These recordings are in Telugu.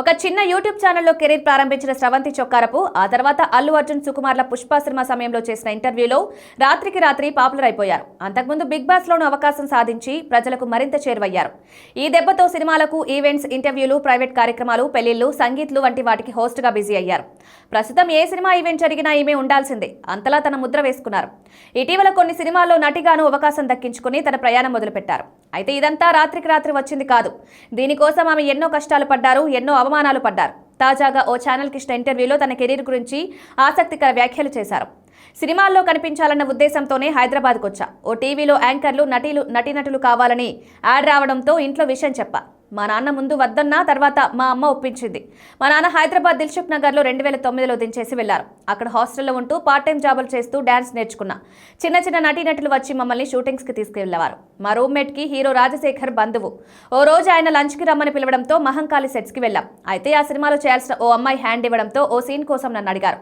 ఒక చిన్న యూట్యూబ్ ఛానల్లో కెరీర్ ప్రారంభించిన స్రవంతి చొక్కారపు ఆ తర్వాత అల్లు అర్జున్ సుకుమార్ల పుష్ప సినిమా సమయంలో చేసిన ఇంటర్వ్యూలో రాత్రికి రాత్రి పాపులర్ అయిపోయారు. అంతకుముందు బిగ్ బాస్ లోనూ అవకాశం సాధించి ప్రజలకు మరింత చేరువయ్యారు. ఈ దెబ్బతో సినిమాలకు, ఈవెంట్స్, ఇంటర్వ్యూలు, ప్రైవేట్ కార్యక్రమాలు, పెళ్లిళ్లు, సంగీత్లు వంటి వాటికి హోస్ట్ గా బిజీ అయ్యారు. ప్రస్తుతం ఏ సినిమా ఈవెంట్ జరిగినా ఈమె ఉండాల్సిందే, అంతలా తన ముద్ర వేసుకున్నారు. ఇటీవల కొన్ని సినిమాల్లో నటిగాను అవకాశం దక్కించుకుని తన ప్రయాణం మొదలుపెట్టారు. అయితే ఇదంతా రాత్రికి రాత్రి వచ్చింది కాదు. దీనికోసం ఆమె ఎన్నో కష్టాలు పడ్డారు, ఎన్నో అవమానాలు పడ్డారు. తాజాగా ఓ ఛానల్కి ఇచ్చిన ఇంటర్వ్యూలో తన కెరీర్ గురించి ఆసక్తికర వ్యాఖ్యలు చేశారు. సినిమాల్లో కనిపించాలన్న ఉద్దేశంతోనే హైదరాబాద్కు వచ్చా. ఓ టీవీలో యాంకర్లు, నటీనటులు కావాలని యాడ్ రావడంతో ఇంట్లో విషయం చెప్పా. మా నాన్న ముందు వద్దన్నా, తర్వాత మా అమ్మ ఒప్పించింది. మా నాన్న హైదరాబాద్ దిల్సుఖ్ నగర్లో 2009లో దించేసి వెళ్లారు. అక్కడ హాస్టల్లో ఉంటూ పార్ట్ టైం జాబులు చేస్తూ డాన్స్ నేర్చుకున్నా. చిన్న చిన్న నటీనటులు వచ్చి మమ్మల్ని షూటింగ్స్కి తీసుకెళ్లేవారు. మా రూమ్మేట్కి హీరో రాజశేఖర్ బంధువు. ఓ రోజు ఆయన లంచ్కి రమ్మని పిలవడంతో మహంకాళి సెట్స్కి వెళ్ళాం. అయితే ఆ సినిమాలో చేయాల్సిన ఓ అమ్మాయి హ్యాండ్ ఇవ్వడంతో ఓ సీన్ కోసం నన్ను అడిగారు.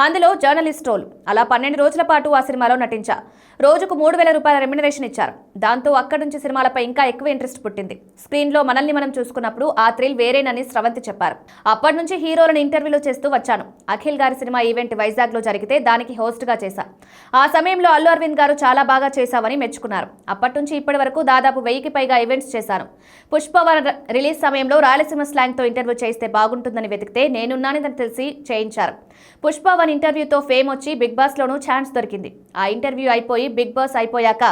అందులో జర్నలిస్ట్ రోల్. అలా 12 రోజుల పాటు ఆ సినిమాలో నటించా. రోజుకు 3000 రూపాయల రెమ్యునరేషన్ ఇచ్చారు. దాంతో అక్కడి నుంచి సినిమాలపై ఇంకా ఎక్కువ ఇంట్రెస్ట్ పుట్టింది. స్క్రీన్లో మనల్ని మనం చూసుకున్నప్పుడు ఆ థ్రిల్ వేరేనని స్రవంతి చెప్పారు. అప్పటి నుంచి హీరోలను ఇంటర్వ్యూలు చేస్తూ వచ్చాను. అఖిల్ గారి సినిమా ఈవెంట్ వైజాగ్లో జరిగితే దానికి హోస్ట్గా చేశా. ఆ సమయంలో అల్లు అరవింద్ గారు చాలా బాగా చేశావని మెచ్చుకున్నారు. అప్పటి నుంచి ఇప్పటి వరకు దాదాపు 1000కి పైగా ఈవెంట్స్ చేశాను. పుష్ప రిలీజ్ సమయంలో రాయలసీమ స్లాంగ్తో ఇంటర్వ్యూ చేస్తే బాగుంటుందని వెతికితే నేనున్నానని తెలిసి చేయించారు. పుష్ప ఇంటర్వ్యూతో ఫేమ్ వచ్చి బిగ్ బాస్ లోనూ ఛాన్స్ దొరికింది. ఆ ఇంటర్వ్యూ అయిపోయి బిగ్ బాస్ అయిపోయాక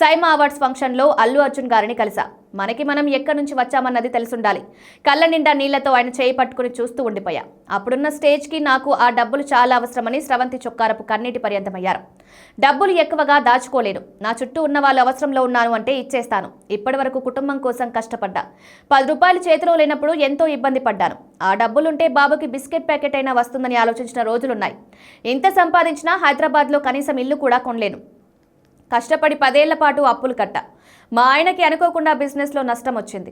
సైమా అవార్డ్స్ ఫంక్షన్లో అల్లు అర్జున్ గారిని కలిసా. మనకి మనం ఎక్కడి నుంచి వచ్చామన్నది తెలుసుండాలి. కళ్ళ నిండా నీళ్లతో ఆయన చేయి పట్టుకుని చూస్తూ ఉండిపోయా. అప్పుడున్న స్టేజ్కి నాకు ఆ డబ్బులు చాలా అవసరమని స్రవంతి చొక్కారపు కన్నీటి పర్యంతమయ్యారు. డబ్బులు ఎక్కువగా దాచుకోలేను. నా చుట్టూ ఉన్న వాళ్ళు అవసరంలో ఉన్నాను అంటే ఇచ్చేస్తాను. ఇప్పటి వరకు కుటుంబం కోసం కష్టపడ్డా. 10 రూపాయలు చేతిలో లేనప్పుడు ఎంతో ఇబ్బంది పడ్డాను. ఆ డబ్బులుంటే బాబుకి బిస్కెట్ ప్యాకెట్ అయినా వస్తుందని ఆలోచించిన రోజులున్నాయి. ఇంత సంపాదించినా హైదరాబాద్లో కనీసం ఇల్లు కూడా కొనలేను. కష్టపడి 10 ఏళ్ల పాటు అప్పులు కట్టా. మా ఆయనకి అనుకోకుండా బిజినెస్లో నష్టం వచ్చింది.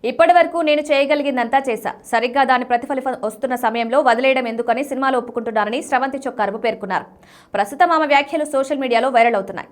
ఇప్పటి వరకు నేను చేయగలిగిందంతా చేశా. సరిగ్గా దాని ప్రతిఫలం వస్తున్న సమయంలో వదిలేయడం ఎందుకని సినిమాలో ఒప్పుకుంటున్నారని స్రవంతి చొక్కారపు పేర్కొన్నారు. ప్రస్తుతం ఆమె వ్యాఖ్యలు సోషల్ మీడియాలో వైరల్ అవుతున్నాయి.